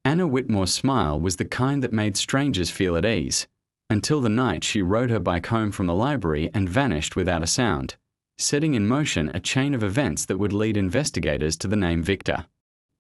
Anna Whitmore's smile was the kind that made strangers feel at ease, until the night she rode her bike home from the library and vanished without a sound, setting in motion a chain of events that would lead investigators to the name Victor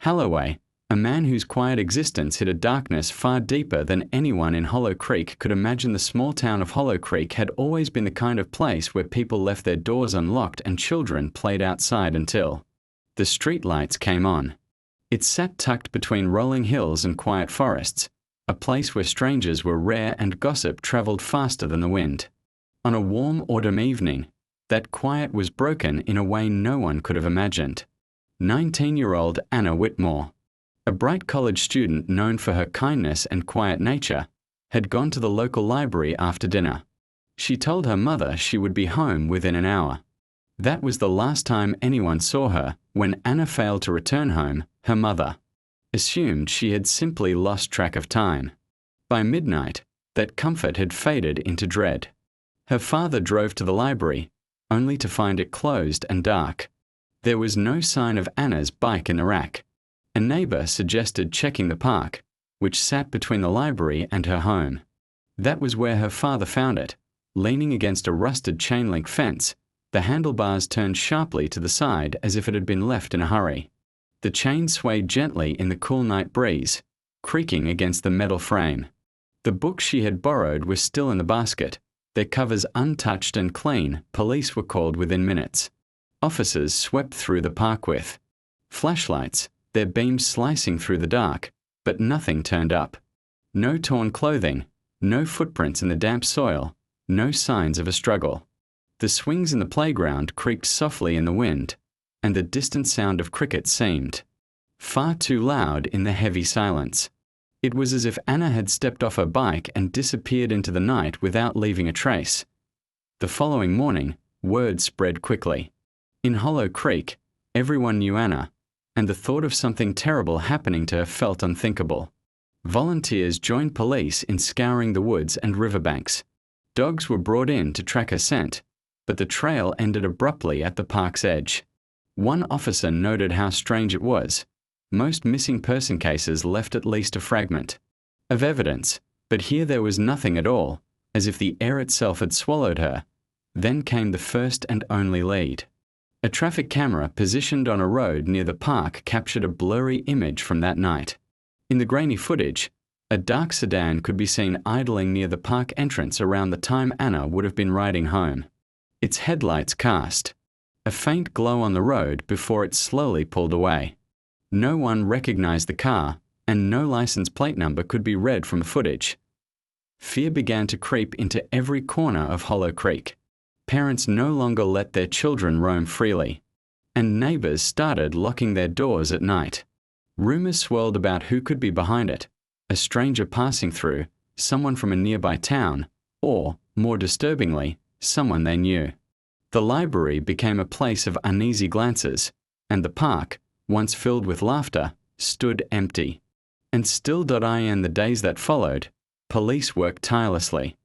Holloway, a man whose quiet existence hid a darkness far deeper than anyone in Hollow Creek could imagine. The small town of Hollow Creek had always been the kind of place where people left their doors unlocked and children played outside until the street lights came on. It sat tucked between rolling hills and quiet forests, a place where strangers were rare and gossip traveled faster than the wind. On a warm autumn evening, that quiet was broken in a way no one could have imagined. 19-year-old Anna Whitmore, a bright college student known for her kindness and quiet nature, had gone to the local library after dinner. She told her mother she would be home within an hour. That was the last time anyone saw her. When Anna failed to return home, her mother assumed she had simply lost track of time. By midnight, that comfort had faded into dread. Her father drove to the library, only to find it closed and dark. There was no sign of Anna's bike in the rack. A neighbor suggested checking the park, which sat between the library and her home. That was where her father found it, leaning against a rusted chain-link fence, the handlebars turned sharply to the side as if it had been left in a hurry. The chain swayed gently in the cool night breeze, creaking against the metal frame. The books she had borrowed were still in the basket, their covers untouched and clean. Police were called within minutes. Officers swept through the park with flashlights, their beams slicing through the dark, but nothing turned up. No torn clothing, no footprints in the damp soil, no signs of a struggle. The swings in the playground creaked softly in the wind, and the distant sound of cricket seemed far too loud in the heavy silence. It was as if Anna had stepped off her bike and disappeared into the night without leaving a trace. The following morning, word spread quickly. In Hollow Creek, everyone knew Anna, and the thought of something terrible happening to her felt unthinkable. Volunteers joined police in scouring the woods and riverbanks. Dogs were brought in to track her scent, but the trail ended abruptly at the park's edge. One officer noted how strange it was. Most missing person cases left at least a fragment of evidence, but here there was nothing at all, as if the air itself had swallowed her. Then came the first and only lead. A traffic camera positioned on a road near the park captured a blurry image from that night. In the grainy footage, a dark sedan could be seen idling near the park entrance around the time Anna would have been riding home. Its headlights cast a faint glow on the road before it slowly pulled away. No one recognized the car, and no license plate number could be read from the footage. Fear began to creep into every corner of Hollow Creek. Parents no longer let their children roam freely, and neighbors started locking their doors at night. Rumors swirled about who could be behind it: a stranger passing through, someone from a nearby town, or, more disturbingly, someone they knew. The library became a place of uneasy glances, and the park, once filled with laughter, stood empty. And still. In the days that followed, police worked tirelessly,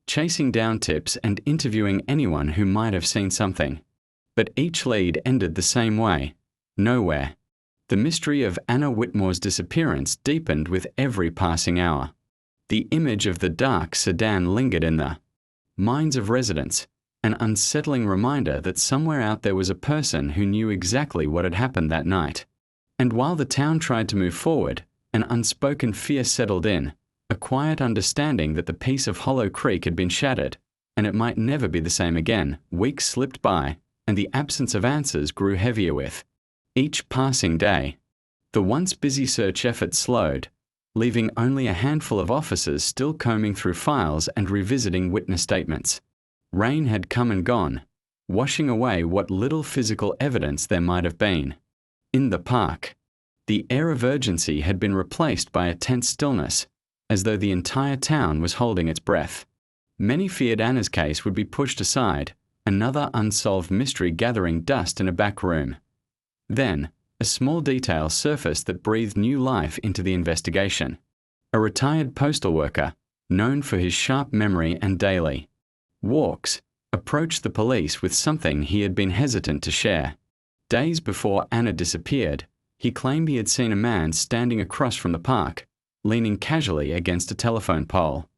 chasing down tips and interviewing anyone who might have seen something. But each lead ended the same way: nowhere. The mystery of Anna Whitmore's disappearance deepened with every passing hour. The image of the dark sedan lingered in the minds of residents, an unsettling reminder that somewhere out there was a person who knew exactly what had happened that night. And while the town tried to move forward, an unspoken fear settled in, a quiet understanding that the peace of Hollow Creek had been shattered, and it might never be the same again. Weeks slipped by, and the absence of answers grew heavier with each passing day. The once busy search effort slowed, leaving only a handful of officers still combing through files and revisiting witness statements. Rain had come and gone, washing away what little physical evidence there might have been. In the park, the air of urgency had been replaced by a tense stillness, as though the entire town was holding its breath. Many feared Anna's case would be pushed aside, another unsolved mystery gathering dust in a back room. Then, a small detail surfaced that breathed new life into the investigation. A retired postal worker, known for his sharp memory and daily walks, approached the police with something he had been hesitant to share. Days before Anna disappeared, he claimed he had seen a man standing across from the park, leaning casually against a telephone pole.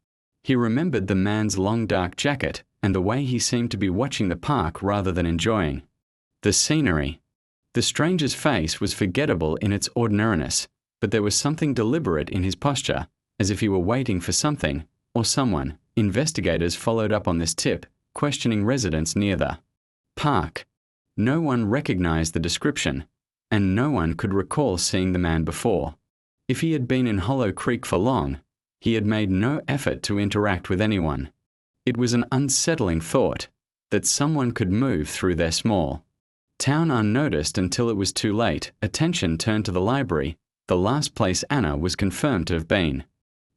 He remembered the man's long dark jacket and the way he seemed to be watching the park rather than enjoying the scenery. The stranger's face was forgettable in its ordinariness, but there was something deliberate in his posture, as if he were waiting for something or someone. Investigators followed up on this tip, questioning residents near the park. No one recognized the description, and no one could recall seeing the man before. If he had been in Hollow Creek for long, he had made no effort to interact with anyone. It was an unsettling thought that someone could move through their small town unnoticed until it was too late. Attention turned to the library, the last place Anna was confirmed to have been.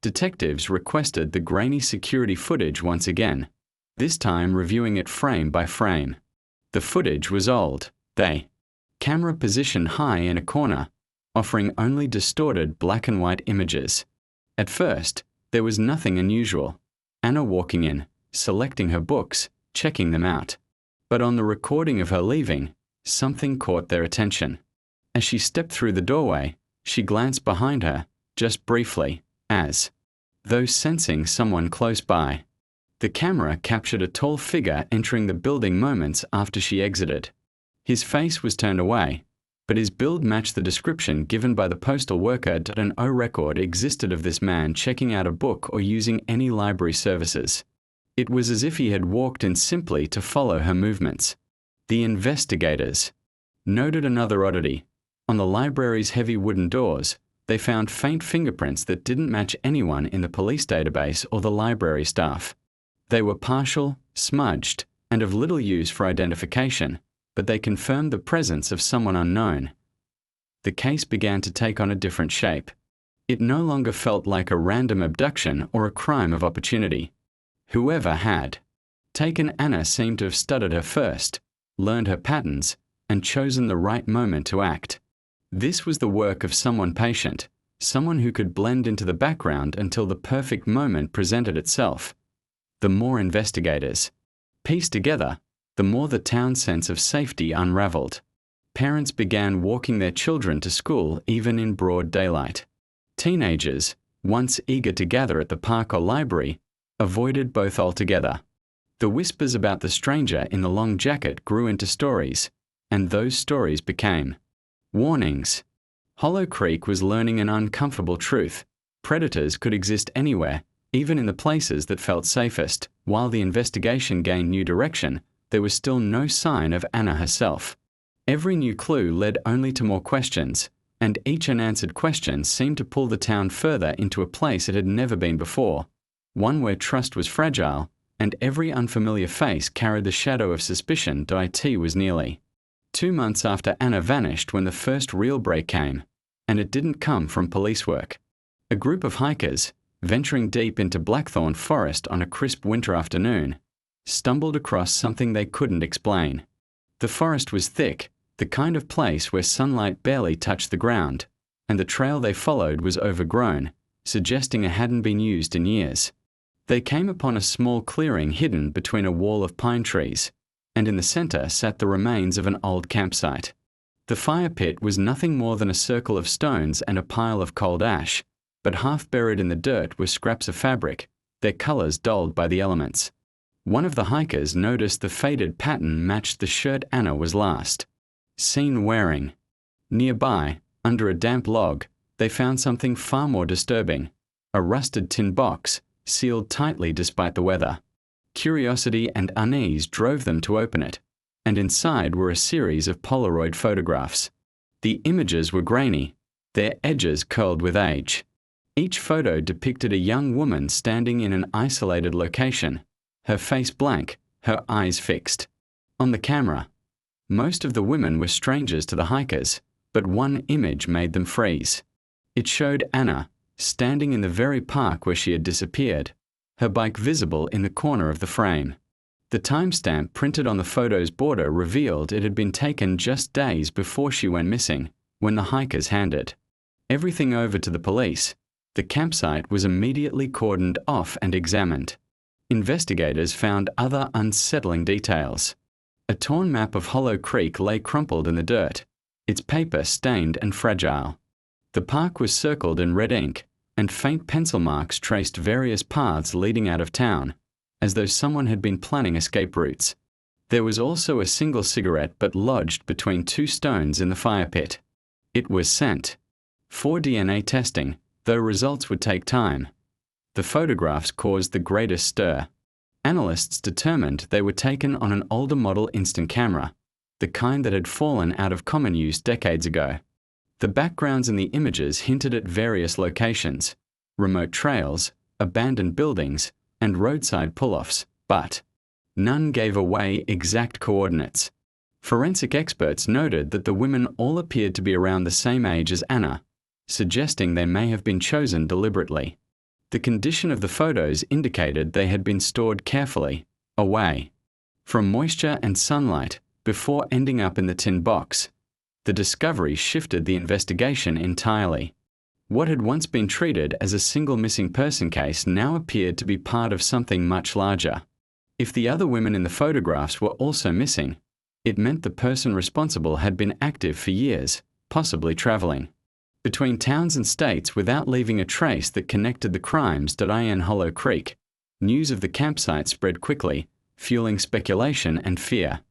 Detectives requested the grainy security footage once again, this time reviewing it frame by frame. The footage was old, the camera positioned high in a corner, offering only distorted black and white images. At first, there was nothing unusual. Anna walking in, selecting her books, checking them out. But on the recording of her leaving, something caught their attention. As she stepped through the doorway, she glanced behind her, just briefly, as though sensing someone close by. The camera captured a tall figure entering the building moments after she exited. His face was turned away, but his build matched the description given by the postal worker. An O record existed of this man checking out a book or using any library services. It was as if he had walked in simply to follow her movements. The investigators noted another oddity. On the library's heavy wooden doors, they found faint fingerprints that didn't match anyone in the police database or the library staff. They were partial, smudged, and of little use for identification, but they confirmed the presence of someone unknown. The case began to take on a different shape. It no longer felt like a random abduction or a crime of opportunity. Whoever had taken Anna seemed to have studied her first, learned her patterns, and chosen the right moment to act. This was the work of someone patient, someone who could blend into the background until the perfect moment presented itself. The more investigators pieced together, the more the town's sense of safety unraveled. Parents began walking their children to school even in broad daylight. Teenagers, once eager to gather at the park or library, avoided both altogether. The whispers about the stranger in the long jacket grew into stories, and those stories became warnings. Hollow Creek was learning an uncomfortable truth. Predators could exist anywhere, even in the places that felt safest. While the investigation gained new direction, there was still no sign of Anna herself. Every new clue led only to more questions, and each unanswered question seemed to pull the town further into a place it had never been before, one where trust was fragile, and every unfamiliar face carried the shadow of suspicion. It was nearly 2 months after Anna vanished when the first real break came, and it didn't come from police work. A group of hikers, venturing deep into Blackthorn Forest on a crisp winter afternoon, stumbled across something they couldn't explain. The forest was thick, the kind of place where sunlight barely touched the ground, and the trail they followed was overgrown, suggesting it hadn't been used in years. They came upon a small clearing hidden between a wall of pine trees, and in the center sat the remains of an old campsite. The fire pit was nothing more than a circle of stones and a pile of cold ash, but half buried in the dirt were scraps of fabric, their colors dulled by the elements. One of the hikers noticed the faded pattern matched the shirt Anna was last seen wearing. Nearby, under a damp log, they found something far more disturbing, a rusted tin box, sealed tightly despite the weather. Curiosity and unease drove them to open it, and inside were a series of Polaroid photographs. The images were grainy, their edges curled with age. Each photo depicted a young woman standing in an isolated location, her face blank, her eyes fixed. On the camera, most of the women were strangers to the hikers, but one image made them freeze. It showed Anna, standing in the very park where she had disappeared, her bike visible in the corner of the frame. The timestamp printed on the photo's border revealed it had been taken just days before she went missing, when the hikers handed everything over to the police. The campsite was immediately cordoned off and examined. Investigators found other unsettling details. A torn map of Hollow Creek lay crumpled in the dirt, its paper stained and fragile. The park was circled in red ink, and faint pencil marks traced various paths leading out of town, as though someone had been planning escape routes. There was also a single cigarette butt lodged between two stones in the fire pit. It was sent for DNA testing, though results would take time. The photographs caused the greatest stir. Analysts determined they were taken on an older model instant camera, the kind that had fallen out of common use decades ago. The backgrounds in the images hinted at various locations, remote trails, abandoned buildings, and roadside pull-offs, but none gave away exact coordinates. Forensic experts noted that the women all appeared to be around the same age as Anna, suggesting they may have been chosen deliberately. The condition of the photos indicated they had been stored carefully, away from moisture and sunlight, before ending up in the tin box. The discovery shifted the investigation entirely. What had once been treated as a single missing person case now appeared to be part of something much larger. If the other women in the photographs were also missing, it meant the person responsible had been active for years, possibly traveling between towns and states without leaving a trace that connected the crimes to Iron Hollow Creek. News of the campsite spread quickly, fueling speculation and fear.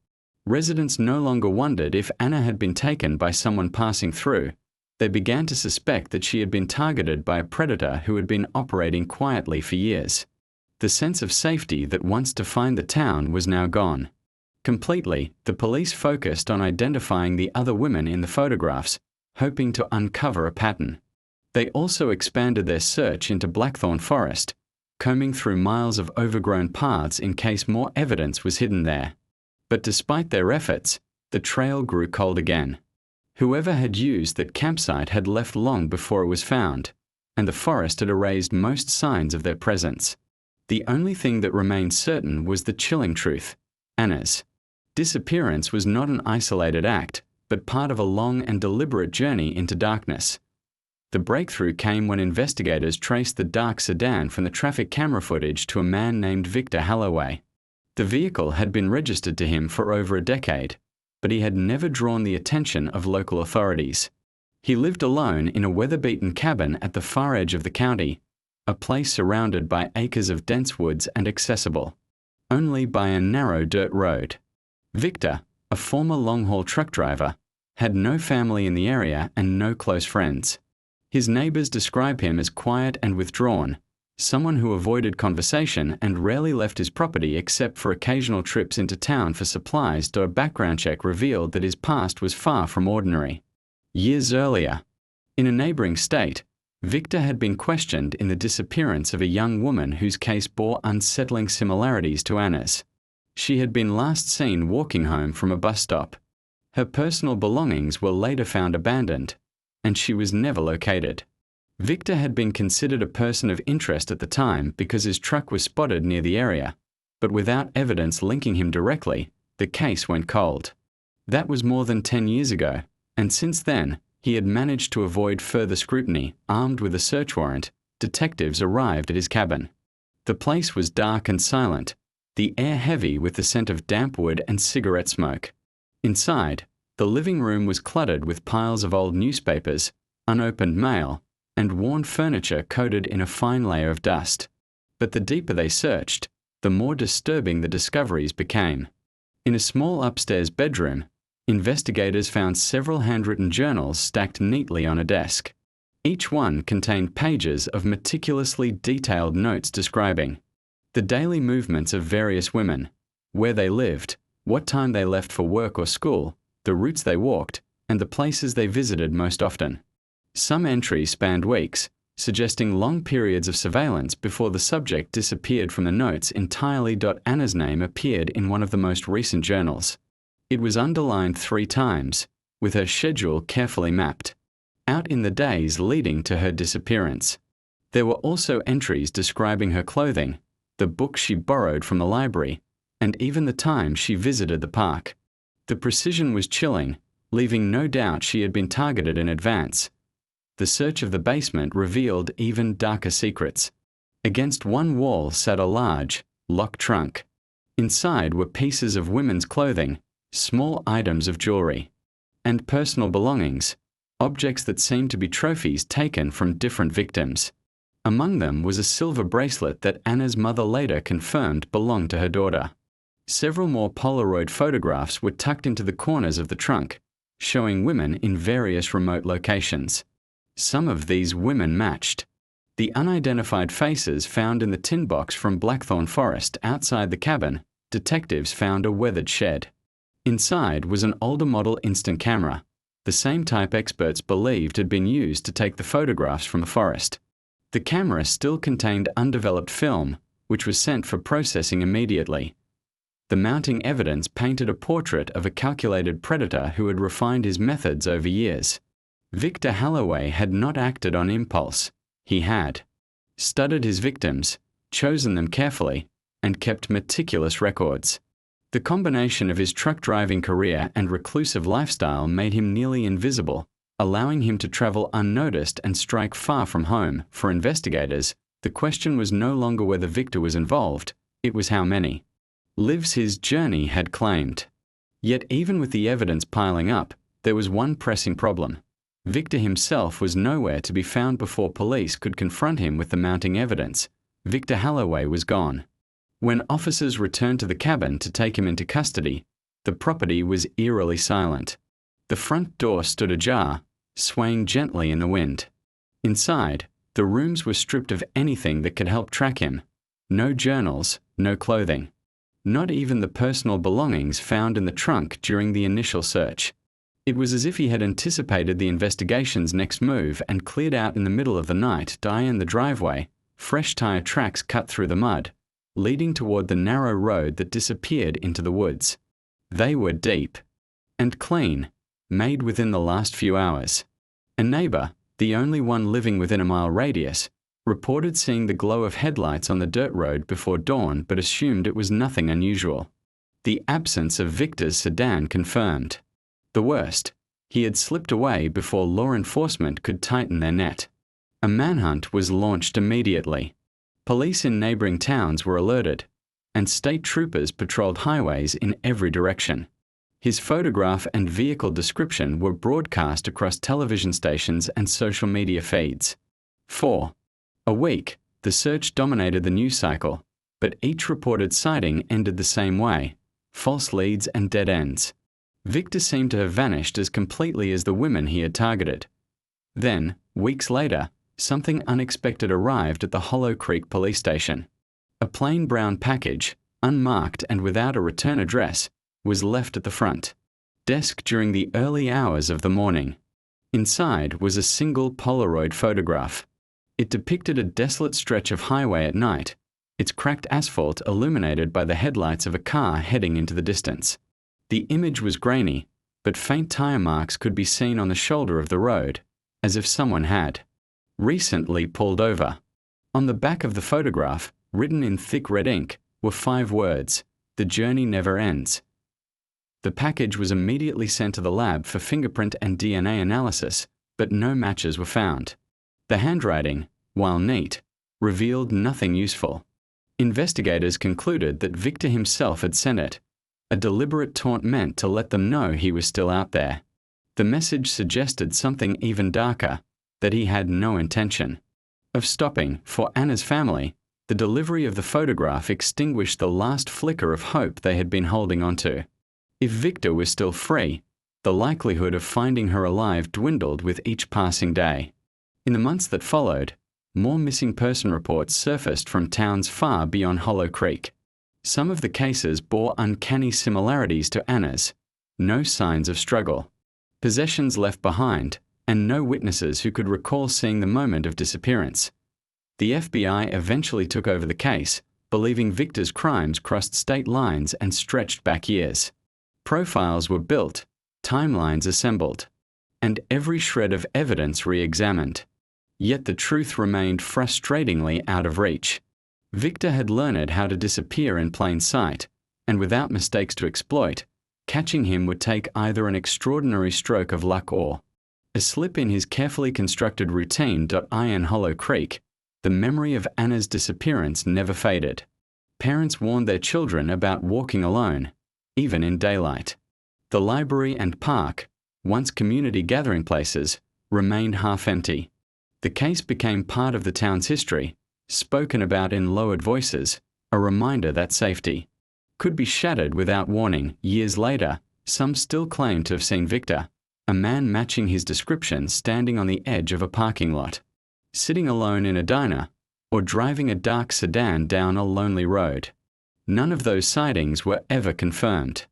Residents no longer wondered if Anna had been taken by someone passing through. They began to suspect that she had been targeted by a predator who had been operating quietly for years. The sense of safety that once defined the town was now gone. Completely, the police focused on identifying the other women in the photographs, hoping to uncover a pattern. They also expanded their search into Blackthorn Forest, combing through miles of overgrown paths in case more evidence was hidden there. But despite their efforts, the trail grew cold again. Whoever had used that campsite had left long before it was found, and the forest had erased most signs of their presence. The only thing that remained certain was the chilling truth. Anna's disappearance was not an isolated act, but part of a long and deliberate journey into darkness. The breakthrough came when investigators traced the dark sedan from the traffic camera footage to a man named Victor Halloway. The vehicle had been registered to him for over a decade, but he had never drawn the attention of local authorities. He lived alone in a weather-beaten cabin at the far edge of the county, a place surrounded by acres of dense woods and accessible only by a narrow dirt road. Victor, a former long-haul truck driver, had no family in the area and no close friends. His neighbors describe him as quiet and withdrawn, someone who avoided conversation and rarely left his property except for occasional trips into town for supplies, though a background check revealed that his past was far from ordinary. Years earlier, in a neighboring state, Victor had been questioned in the disappearance of a young woman whose case bore unsettling similarities to Anna's. She had been last seen walking home from a bus stop. Her personal belongings were later found abandoned, and she was never located. Victor had been considered a person of interest at the time because his truck was spotted near the area, but without evidence linking him directly, the case went cold. That was more than 10 years ago, and since then, he had managed to avoid further scrutiny. Armed with a search warrant, detectives arrived at his cabin. The place was dark and silent, the air heavy with the scent of damp wood and cigarette smoke. Inside, the living room was cluttered with piles of old newspapers, unopened mail, and worn furniture coated in a fine layer of dust. But the deeper they searched, the more disturbing the discoveries became. In a small upstairs bedroom, investigators found several handwritten journals stacked neatly on a desk. Each one contained pages of meticulously detailed notes describing the daily movements of various women, where they lived, what time they left for work or school, the routes they walked, and the places they visited most often. Some entries spanned weeks, suggesting long periods of surveillance before the subject disappeared from the notes entirely. Anna's name appeared in one of the most recent journals. It was underlined 3 times, with her schedule carefully mapped, out in the days leading to her disappearance. There were also entries describing her clothing, the books she borrowed from the library, and even the time she visited the park. The precision was chilling, leaving no doubt she had been targeted in advance. The search of the basement revealed even darker secrets. Against one wall sat a large, locked trunk. Inside were pieces of women's clothing, small items of jewelry, and personal belongings, objects that seemed to be trophies taken from different victims. Among them was a silver bracelet that Anna's mother later confirmed belonged to her daughter. Several more Polaroid photographs were tucked into the corners of the trunk, showing women in various remote locations. Some of these women matched. The unidentified faces found in the tin box from Blackthorn Forest outside the cabin, detectives found a weathered shed. Inside was an older model instant camera, the same type experts believed had been used to take the photographs from the forest. The camera still contained undeveloped film, which was sent for processing immediately. The mounting evidence painted a portrait of a calculated predator who had refined his methods over years. Victor Halloway had not acted on impulse. He had studied his victims, chosen them carefully, and kept meticulous records. The combination of his truck driving career and reclusive lifestyle made him nearly invisible, allowing him to travel unnoticed and strike far from home. For investigators, the question was no longer whether Victor was involved, it was how many lives his journey had claimed. Yet even with the evidence piling up, there was one pressing problem. Victor himself was nowhere to be found before police could confront him with the mounting evidence. Victor Halloway was gone. When officers returned to the cabin to take him into custody, the property was eerily silent. The front door stood ajar, swaying gently in the wind. Inside, the rooms were stripped of anything that could help track him. No journals, no clothing. Not even the personal belongings found in the trunk during the initial search. It was as if he had anticipated the investigation's next move and cleared out in the middle of the night, in the driveway, fresh tire tracks cut through the mud, leading toward the narrow road that disappeared into the woods. They were deep and clean, made within the last few hours. A neighbor, the only one living within a mile radius, reported seeing the glow of headlights on the dirt road before dawn but assumed it was nothing unusual. The absence of Victor's sedan confirmed. The worst, he had slipped away before law enforcement could tighten their net. A manhunt was launched immediately. Police in neighboring towns were alerted, and state troopers patrolled highways in every direction. His photograph and vehicle description were broadcast across television stations and social media feeds. For a week, the search dominated the news cycle, but each reported sighting ended the same way: false leads and dead ends. Victor seemed to have vanished as completely as the women he had targeted. Then, weeks later, something unexpected arrived at the Hollow Creek police station. A plain brown package, unmarked and without a return address, was left at the front desk during the early hours of the morning. Inside was a single Polaroid photograph. It depicted a desolate stretch of highway at night, its cracked asphalt illuminated by the headlights of a car heading into the distance. The image was grainy, but faint tire marks could be seen on the shoulder of the road, as if someone had recently pulled over. On the back of the photograph, written in thick red ink, were 5 words: "The journey never ends." The package was immediately sent to the lab for fingerprint and DNA analysis, but no matches were found. The handwriting, while neat, revealed nothing useful. Investigators concluded that Victor himself had sent it, a deliberate taunt meant to let them know he was still out there. The message suggested something even darker, that he had no intention of stopping. For Anna's family, the delivery of the photograph extinguished the last flicker of hope they had been holding onto. If Victor was still free, the likelihood of finding her alive dwindled with each passing day. In the months that followed, more missing person reports surfaced from towns far beyond Hollow Creek. Some of the cases bore uncanny similarities to Anna's: no signs of struggle, possessions left behind, and no witnesses who could recall seeing the moment of disappearance. The FBI eventually took over the case, believing Victor's crimes crossed state lines and stretched back years. Profiles were built, timelines assembled, and every shred of evidence re-examined. Yet the truth remained frustratingly out of reach. Victor had learned how to disappear in plain sight, and without mistakes to exploit, catching him would take either an extraordinary stroke of luck or a slip in his carefully constructed routine. In Hollow Creek, the memory of Anna's disappearance never faded. Parents warned their children about walking alone, even in daylight. The library and park, once community gathering places, remained half empty. The case became part of the town's history, spoken about in lowered voices, a reminder that safety could be shattered without warning. Years later, some still claim to have seen Victor, a man matching his description, standing on the edge of a parking lot, sitting alone in a diner, or driving a dark sedan down a lonely road. None of those sightings were ever confirmed.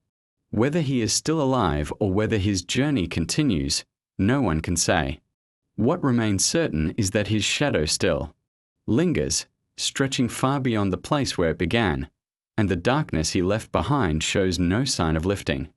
Whether he is still alive or whether his journey continues, no one can say. What remains certain is that his shadow still lingers, stretching far beyond the place where it began, and the darkness he left behind shows no sign of lifting.